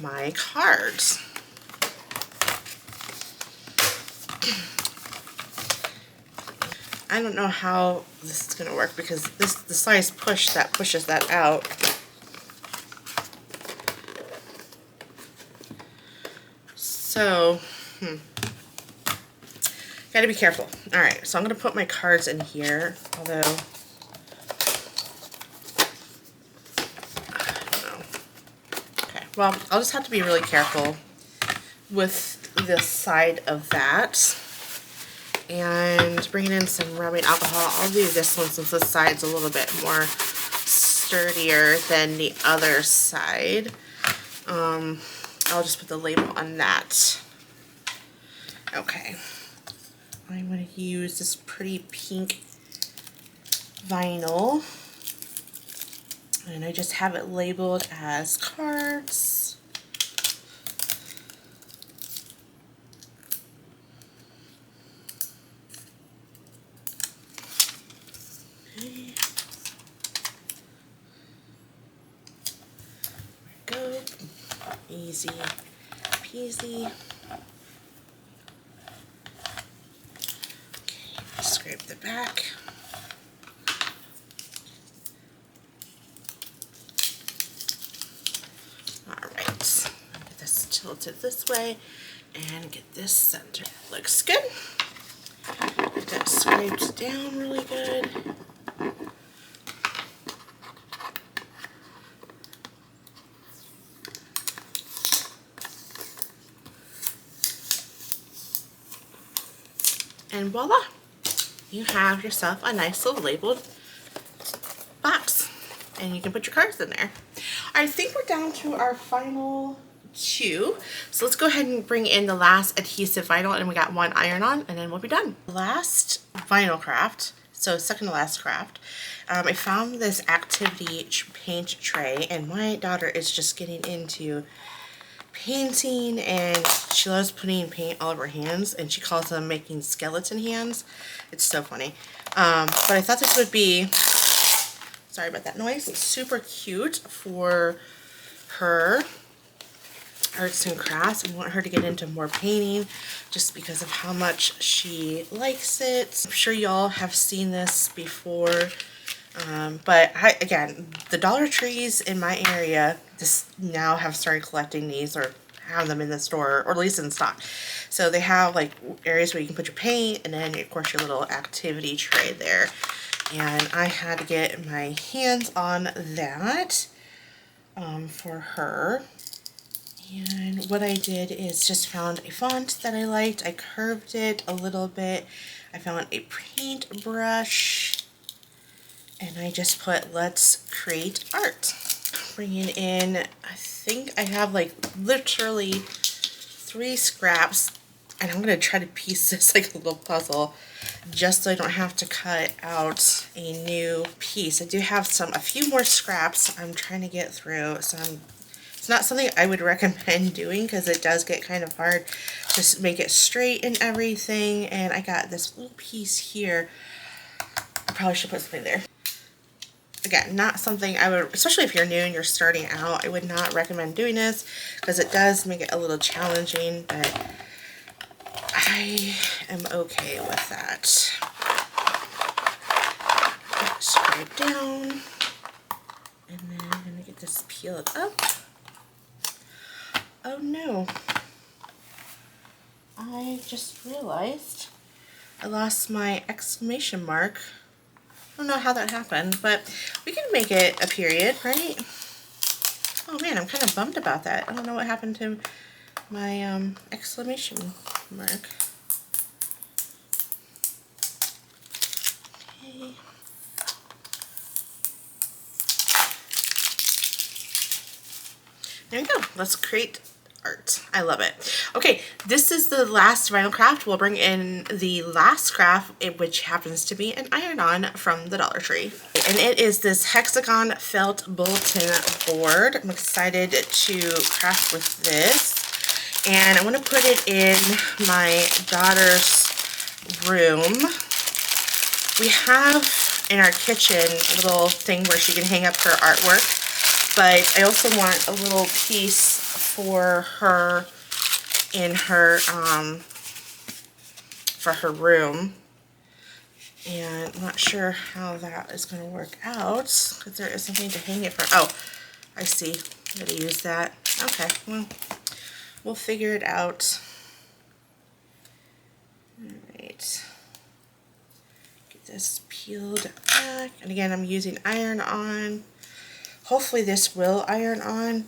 my cards. I don't know how this is going to work because the size push that pushes that out. So, gotta be careful. Alright, so I'm gonna put my cards in here, although, I don't know. Okay, well, I'll just have to be really careful with the side of that. And bringing in some rubbing alcohol. I'll do this one since this side's a little bit more sturdier than the other side. I'll just put the label on that. Okay. I'm going to use this pretty pink vinyl. And I just have it labeled as cards. Okay. There we go. Easy peasy. Okay, scrape the back. Alright, get this tilted this way and get this centered. Looks good. Get that scraped down really good. And voila, you have yourself a nice little labeled box, and you can put your cards in there. I think we're down to our final two, so let's go ahead and bring in the last adhesive vinyl, and we got one iron-on, and then we'll be done. Last vinyl craft, so second to last craft, I found this activity paint tray, and my daughter is just getting into painting, and she loves putting paint all over her hands, and she calls them making skeleton hands. It's so funny. But I thought this would be, sorry about that noise, it's super cute for her arts and crafts. I want her to get into more painting just because of how much she likes it. I'm sure y'all have seen this before. But again, the Dollar Trees in my area just now have started collecting these, or have them in the store, or at least in stock. So they have like areas where you can put your paint, and then of course your little activity tray there. And I had to get my hands on that for her. And what I did is just found a font that I liked. I curved it a little bit. I found a paintbrush. And I just put, let's create art. Bringing in, I think I have like literally 3 scraps, and I'm gonna try to piece this like a little puzzle just so I don't have to cut out a new piece. I do have a few more scraps I'm trying to get through, so it's not something I would recommend doing because it does get kind of hard to make it straight and everything. And I got this little piece here. I probably should put something there. Again, not something I would, especially if you're new and you're starting out, I would not recommend doing this because it does make it a little challenging, but I am okay with that. Scrape down, and then I'm going to get this peeled up. Oh no, I just realized I lost my exclamation mark. I don't know how that happened, but we can make it a period, right? Oh man, I'm kind of bummed about that. I don't know what happened to my exclamation mark. Okay. There we go. Let's create art. I love it. Okay, this is the last vinyl craft. We'll bring in the last craft, which happens to be an iron-on from the Dollar Tree. And it is this Hexagon felt bulletin board. I'm excited to craft with this. And I want to put it in my daughter's room. We have in our kitchen a little thing where she can hang up her artwork. But I also want a little piece for her in her for her room, and I'm not sure how that is going to work out because there is something to hang it from. Oh, I see. I'm going to use that. Okay, well, we'll figure it out. All right. Get this peeled back, and again, I'm using iron-on. Hopefully this will iron on.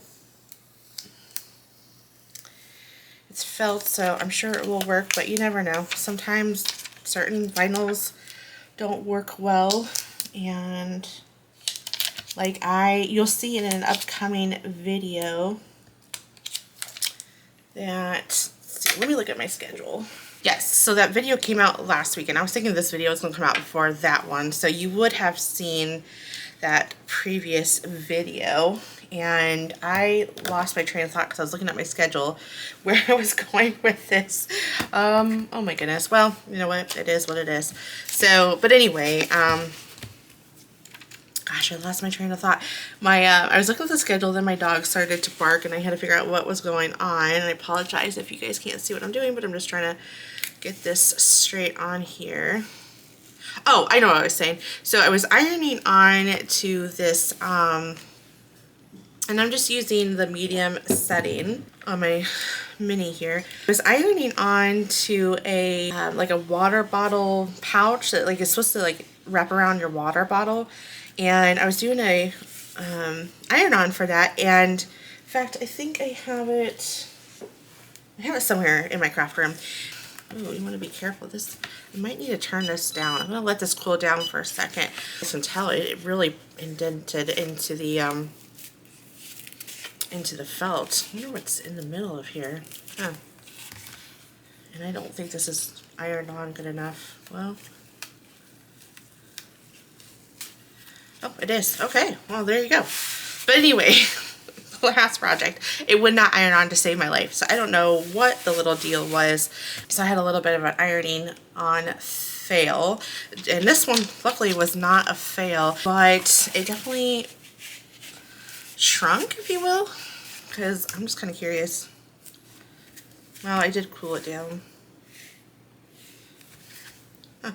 It's felt, so I'm sure it will work, but you never know. Sometimes certain vinyls don't work well, and like you'll see in an upcoming video that, let's see, let me look at my schedule. Yes, so that video came out last week, and I was thinking this video was going to come out before that one, so you would have seen that previous video, and I lost my train of thought because I was looking at my schedule where I was going with this. Oh my goodness. Well, you know what? It is what it is. So, but anyway, gosh, I lost my train of thought. I was looking at the schedule, then my dog started to bark, and I had to figure out what was going on, and I apologize if you guys can't see what I'm doing, but I'm just trying to get this straight on here. Oh, I know what I was saying. So I was ironing on to this, and I'm just using the medium setting on my mini here. I was ironing on to a like a water bottle pouch that like is supposed to like wrap around your water bottle, and I was doing a iron-on for that. And in fact, I think I have it somewhere in my craft room. Oh, you want to be careful. I might need to turn this down. I'm going to let this cool down for a second. You can tell it really indented into the felt. I wonder what's in the middle of here. Huh. And I don't think this is ironed on good enough. Well, oh, it is. Okay, well, there you go. But anyway, last project, it would not iron on to save my life, so I don't know what the little deal was. So I had a little bit of an ironing on fail, and this one luckily was not a fail, but it definitely shrunk, if you will, because I'm just kind of curious. Well, I did cool it down. Huh.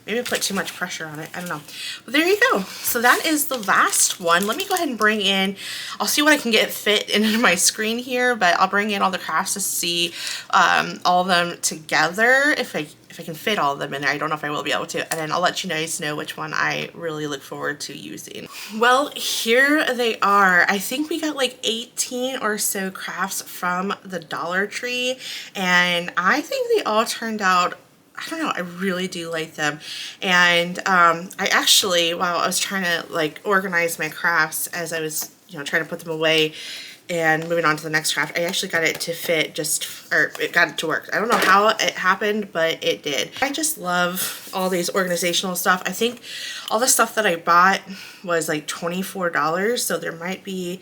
Maybe I put too much pressure on it. I don't know. But there you go. So that is the last one. Let me go ahead and bring in, I'll see what I can get fit into my screen here, but I'll bring in all the crafts to see all of them together. If I can fit all of them in there. I don't know if I will be able to. And then I'll let you guys know which one I really look forward to using. Well, here they are. I think we got like 18 or so crafts from the Dollar Tree, and I think they all turned out, I don't know, I really do like them. And I actually, while I was trying to like organize my crafts as I was, you know, trying to put them away, And moving on to the next craft, I actually got it to fit or it got it to work. I don't know how it happened, but it did. I just love all these organizational stuff. I think all the stuff that I bought was like $24, so there might be,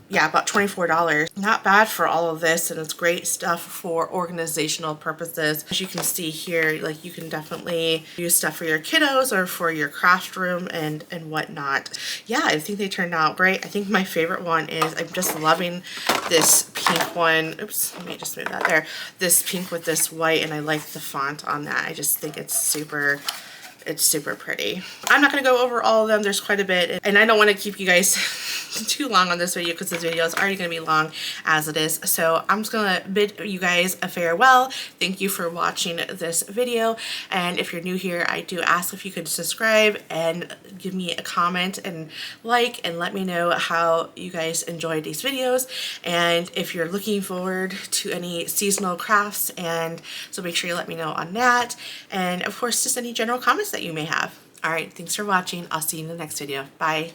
yeah, about $24. Not bad for all of this, and it's great stuff for organizational purposes. As you can see here, like you can definitely use stuff for your kiddos or for your craft room and whatnot. Yeah, I think they turned out great. I think my favorite one is, I'm just loving this pink one. Oops, let me just move that there. This pink with this white, and I like the font on that. I just think it's super pretty. I'm not going to go over all of them. There's quite a bit, and I don't want to keep you guys too long on this video because this video is already going to be long as it is. So I'm just going to bid you guys a farewell. Thank you for watching this video, and if you're new here, I do ask if you could subscribe and give me a comment and like, and let me know how you guys enjoyed these videos, and if you're looking forward to any seasonal crafts, and so make sure you let me know on that, and of course just any general comments that you may have. All right, thanks for watching. I'll see you in the next video. Bye.